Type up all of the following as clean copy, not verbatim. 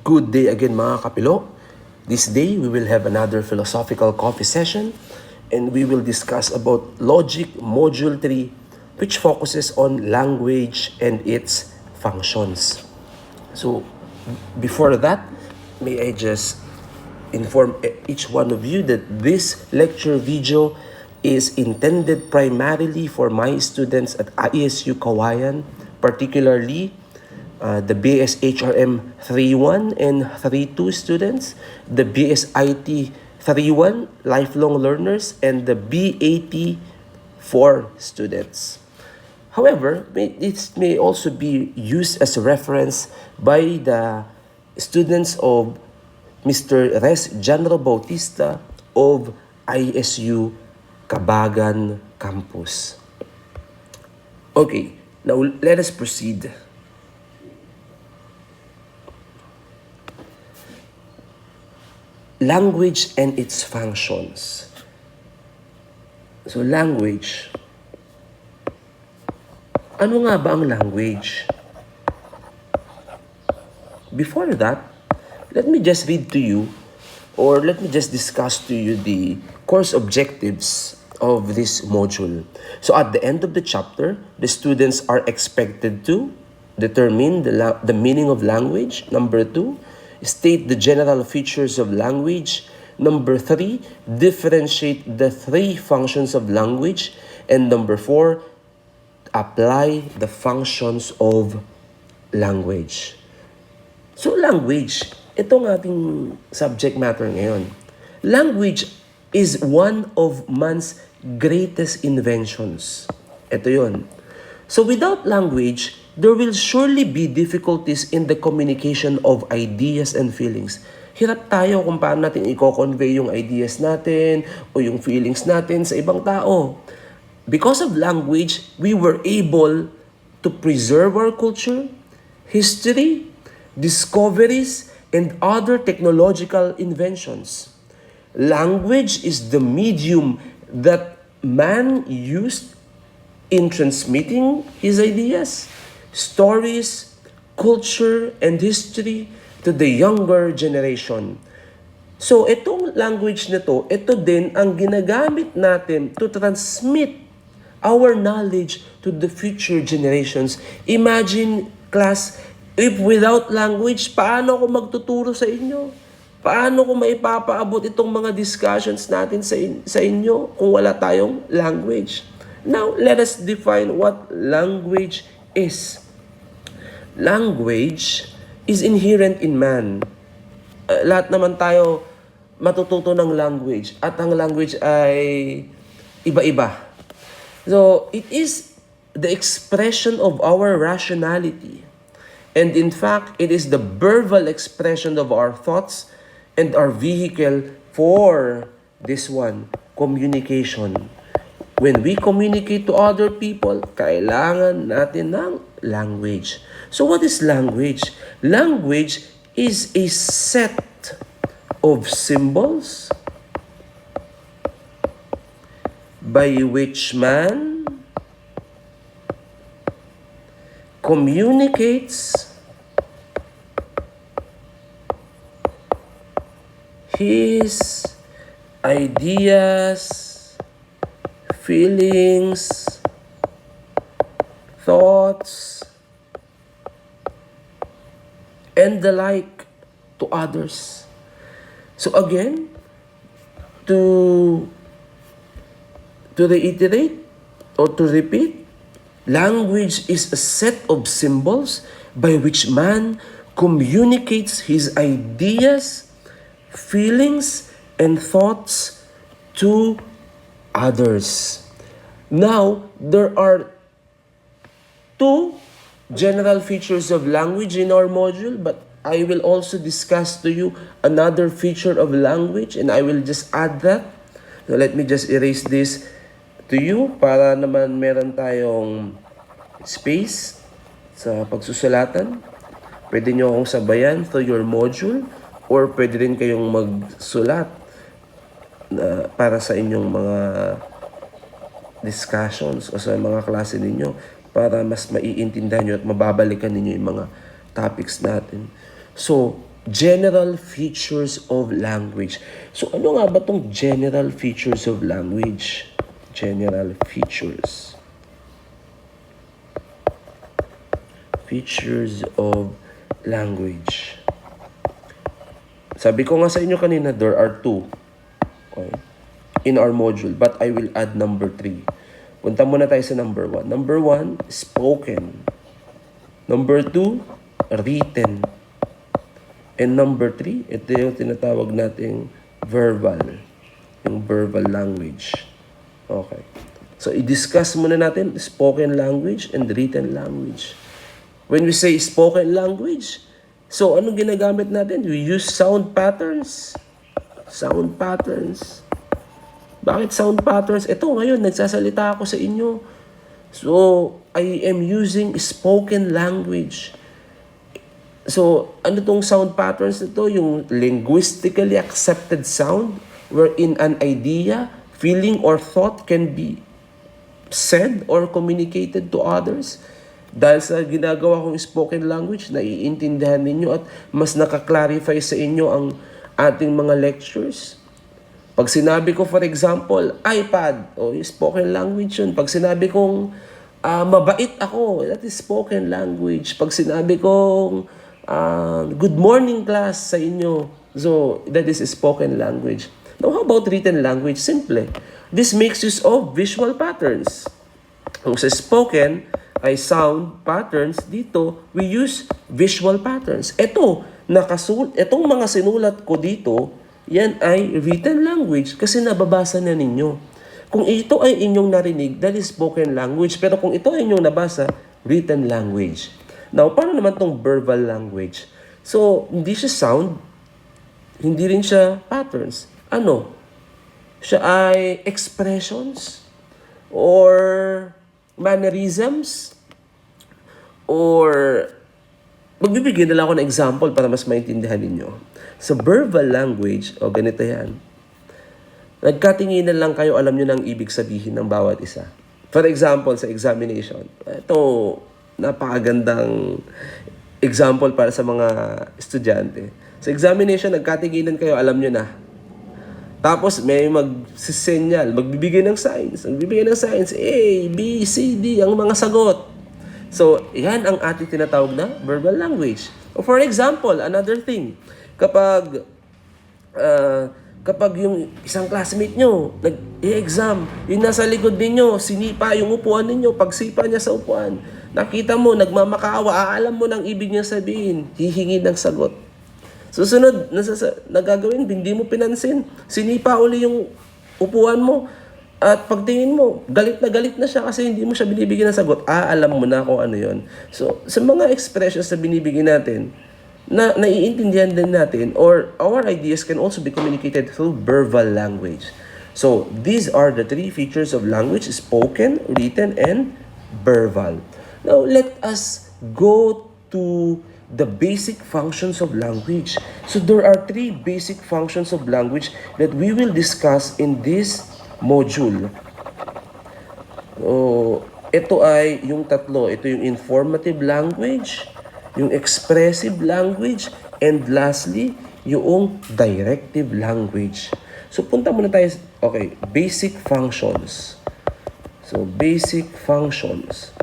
Good day again mga kapilo. This day we will have another philosophical coffee session and we will discuss about Logic Module 3 which focuses on language and its functions. So before that, may I just inform each one of you that this lecture video is intended primarily for my students at ISU Kawayan, particularly the BSHRM 3.1 and 3.2 students, the BSIT 3.1 lifelong learners, and the BAT 4 students. However, it may also be used as a reference by the students of Mr. Res General Bautista of ISU Cabagan Campus. Okay, now let us proceed. Language and its functions. So language. Ano nga ba ang language? Before that, let me just read to you or let me just discuss to you the course objectives of this module. So at the end of the chapter, the students are expected to determine the meaning of language. Number 2, state the general features of language. Number 3, differentiate the 3 functions of language. And number 4, apply the functions of language. So language, itong ating subject matter ngayon. Language is one of man's greatest inventions. Ito yun. So without language, there will surely be difficulties in the communication of ideas and feelings. Hirap tayo kung paano natin i-convey yung ideas natin o yung feelings natin sa ibang tao. Because of language, we were able to preserve our culture, history, discoveries, and other technological inventions. Language is the medium that man used in transmitting his ideas, stories, culture, and history to the younger generation. So, itong language na to, ito din ang ginagamit natin to transmit our knowledge to the future generations. Imagine, class, if without language, paano ko magtuturo sa inyo? Paano ko maipapaabot itong mga discussions natin sa inyo kung wala tayong language? Now, let us define what language is. Language is inherent in man. Lahat naman tayo matututo ng language at ang language ay iba-iba. So, it is the expression of our rationality. And in fact, it is the verbal expression of our thoughts and our vehicle for this one, communication. When we communicate to other people, kailangan natin ng language. So what is language? Language is a set of symbols by which man communicates his ideas, feelings, thoughts, and the like to others. So again, to reiterate or to repeat, language is a set of symbols by which man communicates his ideas, feelings, and thoughts to others. Now, there are 2 general features of language in our module, but I will also discuss to you another feature of language and I will just add that. So let me just erase this to you para naman meron tayong space sa pagsusulatan. Pwede nyo akong sabayan through your module or pwede rin kayong magsulat para sa inyong mga discussions o sa mga klase ninyo para mas maiintindihan nyo at mababalikan ninyo yung mga topics natin. So, General features of language. So ano nga ba itong general features of language? General features. Features of language. Sabi ko nga sa inyo kanina, there are two. Okay? In our module, but I will add number 3. Punta muna tayo sa number 1. Number 1, spoken. Number 2, written. And number 3, ito yung tinatawag nating verbal. Yung verbal language. Okay. So, i-discuss muna natin spoken language and written language. When we say spoken language, so anong ginagamit natin? We use sound patterns. Sound patterns. Bakit sound patterns? Ito ngayon, nagsasalita ako sa inyo. So, I am using spoken language. So, ano tong sound patterns nito? Yung linguistically accepted sound wherein an idea, feeling, or thought can be said or communicated to others. Dahil sa ginagawa kong spoken language, naiintindihan ninyo at mas nakaklarify sa inyo ang ating mga lectures. Pag sinabi ko, for example, iPad, o spoken language yun. Pag sinabi kong mabait ako, that is spoken language. Pag sinabi kong good morning class sa inyo, so that is spoken language. Now, how about written language? Simple. This makes use of visual patterns. Kung sa spoken ay sound patterns, dito we use visual patterns. Itong mga sinulat ko dito, yan ay written language kasi nababasa na ninyo. Kung ito ay inyong narinig, that is spoken language. Pero kung ito ay inyong nabasa, written language. Now, paano naman tong verbal language? So, hindi siya sound, hindi rin siya patterns. Ano? Siya ay expressions or mannerisms or magbibigay na lang ako ng example para mas maintindihan ninyo. Sa verbal language, o ganito yan, nagkatinginan lang kayo, alam nyo ng ibig sabihin ng bawat isa. For example, sa examination, ito, napakagandang example para sa mga estudyante. Sa examination, nagkatinginan kayo, alam nyo na. Tapos may magsisenyal, magbibigay ng signs. Magbibigay ng signs, A, B, C, D, ang mga sagot. So, yan ang ating tinatawag na verbal language. For example, another thing, kapag yung isang classmate nyo, nag-i-exam, yung nasa likod ninyo, sinipa yung upuan ninyo, pagsipa niya sa upuan, nakita mo, nagmamakaawa, alam mo ng ibig niya sabihin, hihingi ng sagot. Susunod, nagagawin, hindi mo pinansin. Sinipa uli yung upuan mo. At pagtingin mo, galit na siya kasi hindi mo siya binibigyan ng sagot. Alam mo na kung ano yon. So, sa mga expressions na binibigyan natin, na naiintindihan din natin, or our ideas can also be communicated through verbal language. So, these are the 3 features of language: spoken, written, and verbal. Now, let us go to the basic functions of language. So there are 3 basic functions of language that we will discuss in this module. Ito ay yung tatlo. Ito yung informative language, yung expressive language, and lastly, yung directive language. So punta muna tayo, okay, basic functions. So basic functions.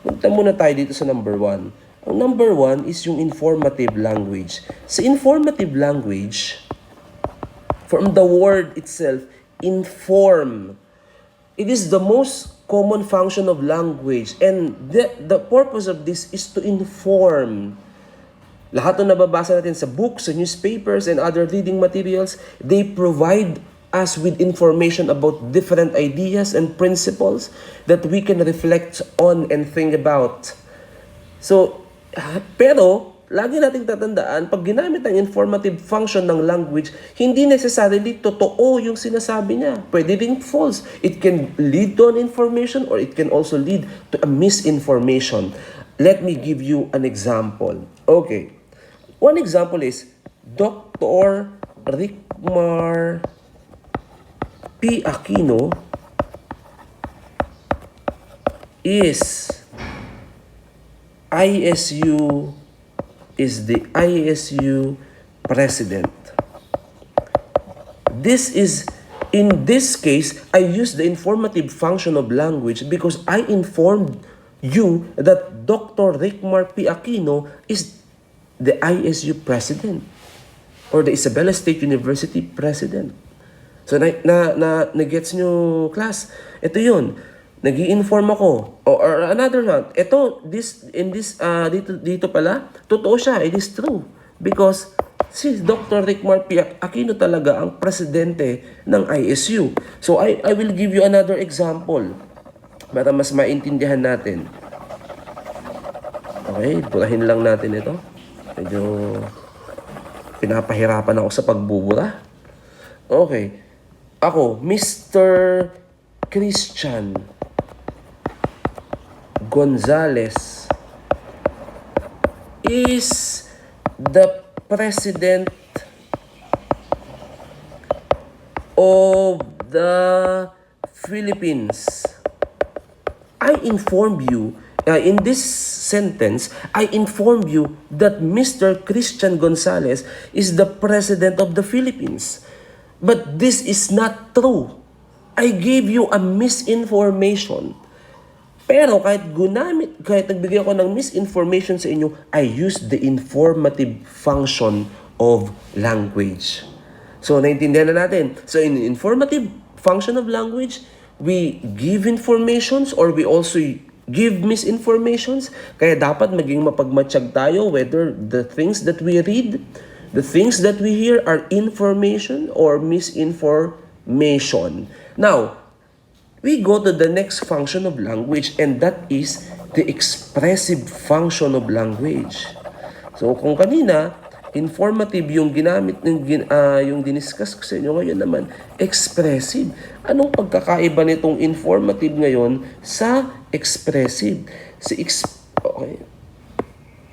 Punta muna tayo dito sa number 1. Ang number 1 is yung informative language. Sa informative language, from the word itself, inform. It is the most common function of language. And the purpose of this is to inform. Lahat ng nababasa natin sa books, sa newspapers, and other reading materials, they provide us with information about different ideas and principles that we can reflect on and think about. So, pero, lagi nating tatandaan, pag ginamit ang informative function ng language, hindi necessarily totoo yung sinasabi niya. Pwede rin false. It can lead to an information or it can also lead to a misinformation. Let me give you an example. Okay. One example is, Dr. Rickmar P. Aquino is ISU is the ISU president. In this case, I use the informative function of language because I informed you that Dr. Rickmar P. Aquino is the ISU president or the Isabela State University president. So, na-gets nyo, class? Ito yun. Nag-i-inform ako. Or another one. Ito, dito pala, totoo siya. It is true. Because si Dr. Rickmar P. Aquino talaga ang presidente ng ISU. So, I will give you another example para mas maintindihan natin. Okay, burahin lang natin ito. Medyo pinapahirapan ako sa pagbubura. Okay. Ako, Mr. Christian Gonzales is the president of the Philippines. I inform you, in this sentence, I inform you that Mr. Christian Gonzales is the president of the Philippines. But this is not true. I gave you a misinformation. Pero kahit nagbigay ako ng misinformation sa inyo, I use the informative function of language. So, naintindihan na natin. So, in the informative function of language, we give informations or we also give misinformations. Kaya dapat maging mapagmatsyag tayo whether the things that we read, the things that we hear are information or misinformation. Now, we go to the next function of language and that is the expressive function of language. So, kung kanina, informative yung ginamit, yung diniscuss ko sa inyo, ngayon naman, expressive. Anong pagkakaiba nitong informative ngayon sa expressive? Okay.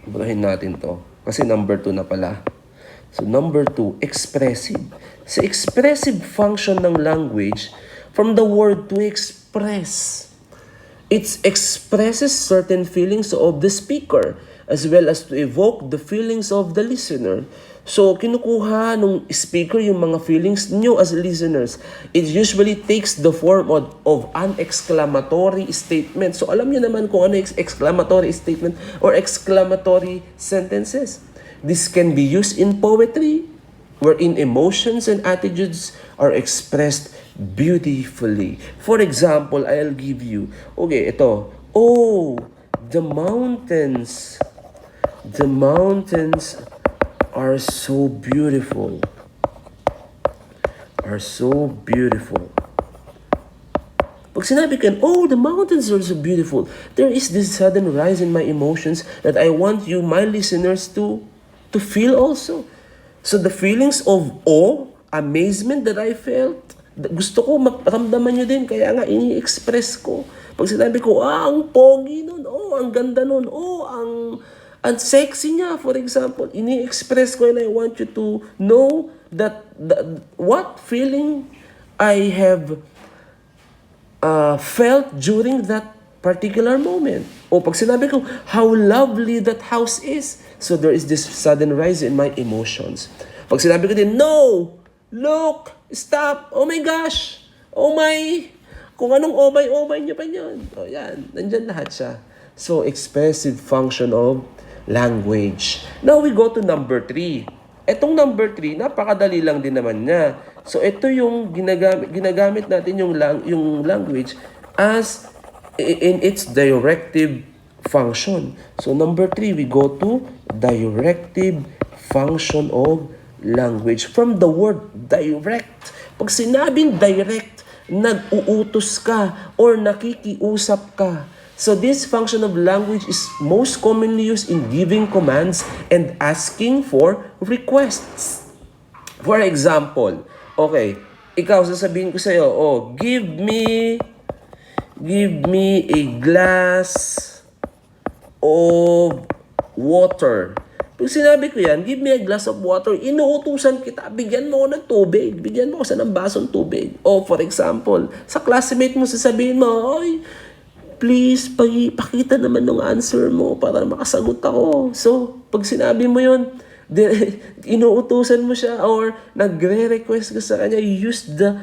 Burahin natin to. Kasi number 2 na pala. So, number 2, expressive. Sa expressive function ng language, from the word to express, it expresses certain feelings of the speaker as well as to evoke the feelings of the listener. So, kinukuha nung speaker yung mga feelings nyo as listeners. It usually takes the form of an exclamatory statement. So, alam nyo naman kung ano yung exclamatory statement or exclamatory sentences. This can be used in poetry, wherein emotions and attitudes are expressed beautifully. For example, I'll give you, okay, ito. Oh, the mountains are so beautiful. Are so beautiful. Pag sinabi kan, oh, the mountains are so beautiful, there is this sudden rise in my emotions that I want you, my listeners, to feel also. So the feelings of awe, amazement that I felt, gusto ko maramdaman nyo din, kaya nga ini-express ko. Pag sinabi ko, ang pogi nun, ang ganda nun, ang sexy niya, for example, ini-express ko and I want you to know that what feeling I have felt during that particular moment. O pag sinabi ko, how lovely that house is. So there is this sudden rise in my emotions. Pag sinabi ko din, no, look, stop, oh my gosh, oh my, kung anong oh my nyo pa yun. O yan, nandyan lahat siya. So, expressive function of language. Now we go to number 3. Etong number 3, napakadali lang din naman niya. So, ito yung ginagamit natin yung language as in its directive function. So, number 3, we go to directive function of language. From the word direct. Pag sinabing direct, nag-uutos ka or nakikiusap ka. So, this function of language is most commonly used in giving commands and asking for requests. For example, okay, ikaw sasabihin ko sa'yo, give me a glass of water. Pag sinabi ko yan, give me a glass of water, inuutusan kita, bigyan mo ako ng tubig. Bigyan mo ako ng basong tubig. O for example, sa classmate mo sasabihin mo, oy, please, pakita naman ng answer mo para makasagot ako. So, pag sinabi mo yun, inuutusan mo siya or nagre-request ka sa kanya, you use the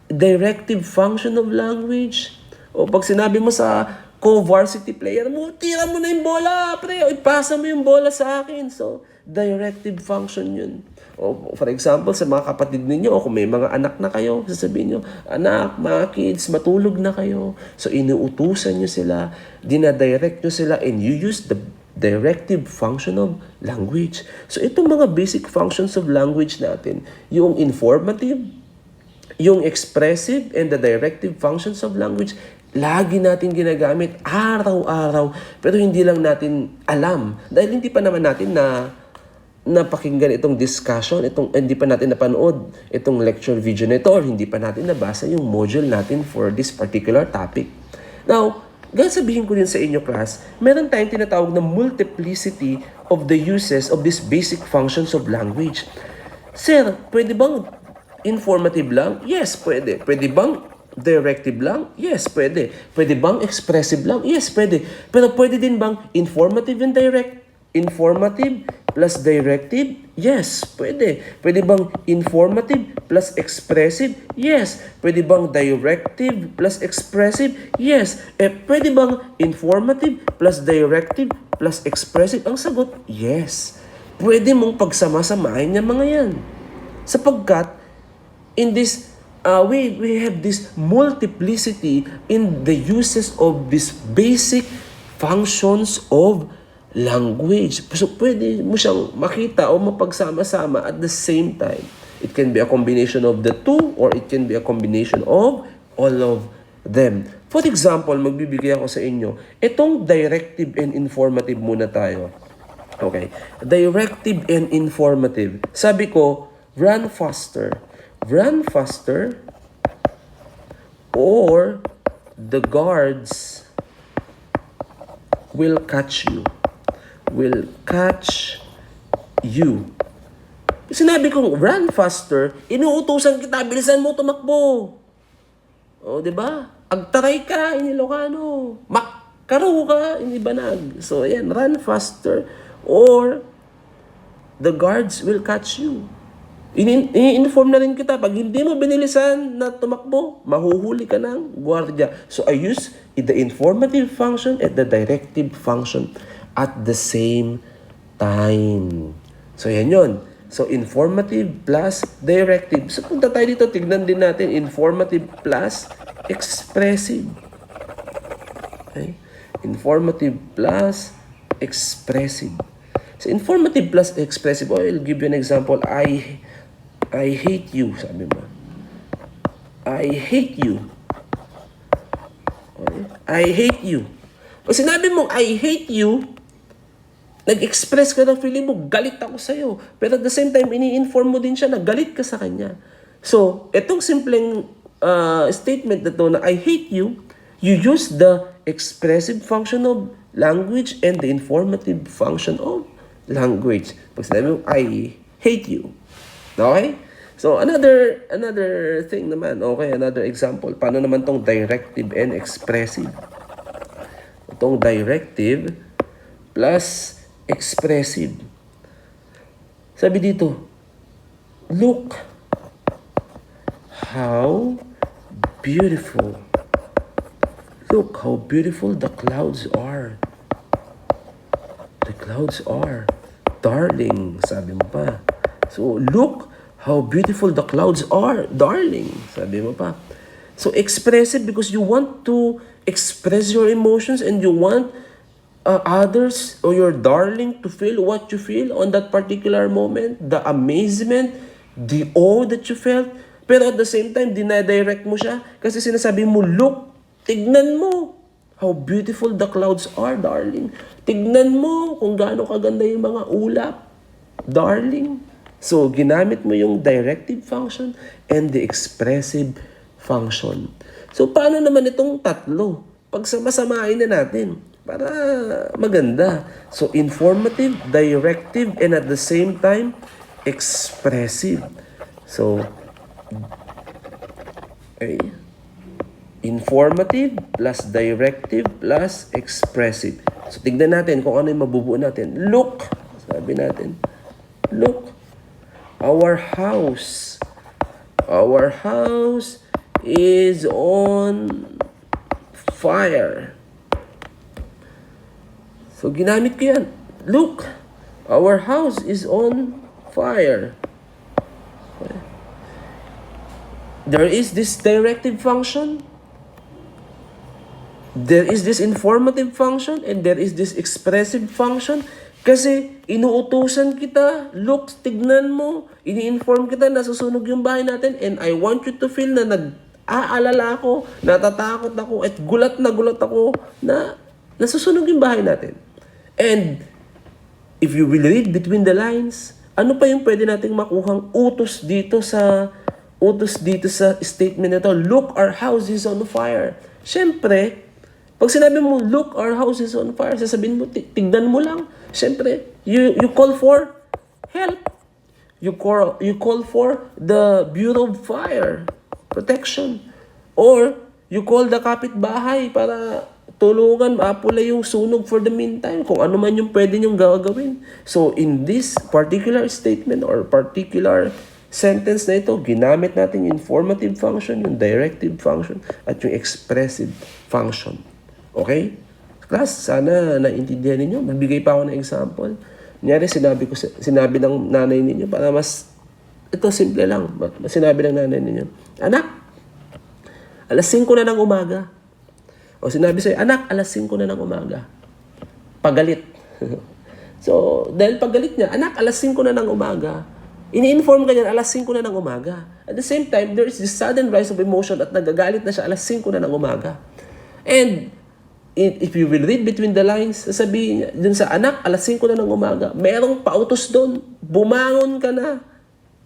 directive function of language. O pag sinabi mo sa co-varsity player mo, tira mo na yung bola, pre, o ipasa mo yung bola sa akin. So, directive function yun. O for example, sa mga kapatid ninyo, o kung may mga anak na kayo, sasabihin nyo, anak, mga kids, matulog na kayo. So, inuutusan nyo sila, dinadirect nyo sila, and you use the directive function of language. So, itong mga basic functions of language natin, yung informative, yung expressive, and the directive functions of language, lagi natin ginagamit araw-araw, pero hindi lang natin alam. Dahil hindi pa naman natin napakinggan itong discussion, hindi pa natin napanood itong lecture video nito, or hindi pa natin nabasa yung module natin for this particular topic. Now, sabihin ko din sa inyo, class, meron tayong tinatawag na multiplicity of the uses of these basic functions of language. Sir, pwede bang informative lang? Yes, pwede. Pwede bang directive lang? Yes, pwede. Pwede bang expressive lang? Yes, pwede. Pero pwede din bang informative and direct? Informative plus directive? Yes, pwede. Pwede bang informative plus expressive? Yes. Pwede bang directive plus expressive? Yes. Pwede bang informative plus directive plus expressive? Ang sagot, yes. Pwede mong pagsama-samahin yung mga yan. Sapagkat, in this we have this multiplicity in the uses of these basic functions of language. So, pwede mo siyang makita o mapagsama-sama at the same time. It can be a combination of the two or it can be a combination of all of them. For example, magbibigay ako sa inyo. Itong directive and informative muna tayo. Okay. Directive and informative. Sabi ko, run faster. Run faster, or the guards will catch you. Will catch you. Sinabi kong run faster, inuutusan kita, bilisan mo tumakbo. O, di ba? Agtaray ka, inilokano. Makaro ka, inibanag. So, ayan, run faster, or the guards will catch you. I-inform na rin kita, pag hindi mo binilisan na tumakbo, mahuhuli ka ng gwardiya. So, I use the informative function and the directive function at the same time. So, yan yun. So, informative plus directive. So, punta tayo dito, tignan din natin, informative plus expressive. Okay? Informative plus expressive. So, informative plus expressive, I'll give you an example. I hate you, sabi mo. I hate you. Okay? I hate you. Pag sinabi mo, I hate you, nag-express ka ng feeling mo, galit ako sa'yo. Pero at the same time, ini-inform mo din siya na galit ka sa kanya. So, itong simpleng statement na to na I hate you, you use the expressive function of language and the informative function of language. Pag sinabi mo, I hate you. Okay? So, another thing naman, okay, another example. Paano naman tong directive and expressive? Itong directive plus expressive. Sabi dito, look how beautiful. Look how beautiful the clouds are. The clouds are. Darling, sabi mo pa. So, look how beautiful the clouds are. Darling, sabi mo pa. So, expressive because you want to express your emotions and you want others or your darling to feel what you feel on that particular moment. The amazement, the awe that you felt. Pero at the same time, dinadirect mo siya kasi sinasabi mo, look, tignan mo how beautiful the clouds are, darling. Tignan mo kung gaano kaganda yung mga ulap, darling. So, ginamit mo yung directive function and the expressive function. So, paano naman itong tatlo? Pagsama-samahin na natin para maganda. So, informative, directive, and at the same time, expressive. So, okay. Informative plus directive plus expressive. So, tignan natin kung ano yung mabubuo natin. Look, sabi natin, look, our house is on fire. So, ginamit ko yan. Look, our house is on fire. There is this directive function, there is this informative function, and there is this expressive function. Kasi inuutusan kita, look, tignan mo, ini-inform kita na susunog yung bahay natin, and I want you to feel na nag-aalala ako, natatakot ako, at gulat ako na nasusunog yung bahay natin. And if you will read between the lines, ano pa yung pwede nating makuhang utos dito sa statement nito? Look, our house is on fire. Siyempre, pag sinabi mo, look, our house is on fire, sasabihin mo, tignan mo lang. Siyempre, you call for help. You call for the Bureau of Fire Protection. Or, you call the kapitbahay para tulungan, maapula yung sunog for the meantime, kung ano man yung pwede nyong gagawin. So, in this particular statement or particular sentence na ito, ginamit natin yung informative function, yung directive function, at yung expressive function. Okay? Class, sana naintindihan ninyo. Magbigay pa ako ng example. Kunyari, sinabi ng nanay ninyo para mas, ito simple lang. Sinabi ng nanay ninyo, anak, alas 5 na ng umaga. O sinabi sa'yo, anak, alas 5 na ng umaga. Pagalit. So, dahil pagalit niya, anak, alas 5 na ng umaga. Ini-inform ka niya, alas 5 na ng umaga. At the same time, there is this sudden rise of emotion at nagagalit na siya, alas 5 na ng umaga. And, if you will read between the lines, sasabihin niya, dun sa anak, alas 5 na ng umaga, merong pautos doon, bumangon ka na.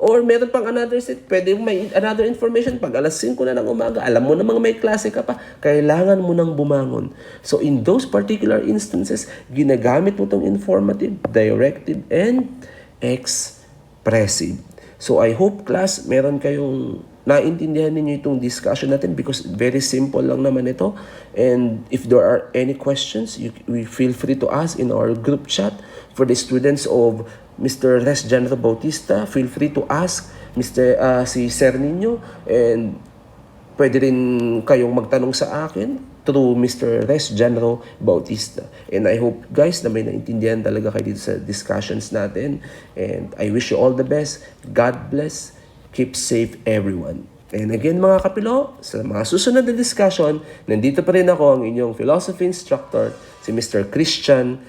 Or meron pang another set, pwede may another information, pag alas 5 na ng umaga, alam mo namang may klase ka pa, kailangan mo nang bumangon. So in those particular instances, ginagamit mo itong informative, directive, and expressive. So I hope class, meron kayong naintindihan ninyo itong discussion natin because very simple lang naman ito. And if there are any questions, we feel free to ask in our group chat. For the students of Mr. Res General Bautista, feel free to ask si Sir Nino, and pwede rin kayong magtanong sa akin through Mr. Res General Bautista. And I hope guys na may naintindihan talaga kayo dito sa discussions natin. And I wish you all the best. God bless. Keep safe everyone. And again mga kapilo, sa mga susunod na discussion, nandito pa rin ako ang inyong philosophy instructor, si Mr. Christian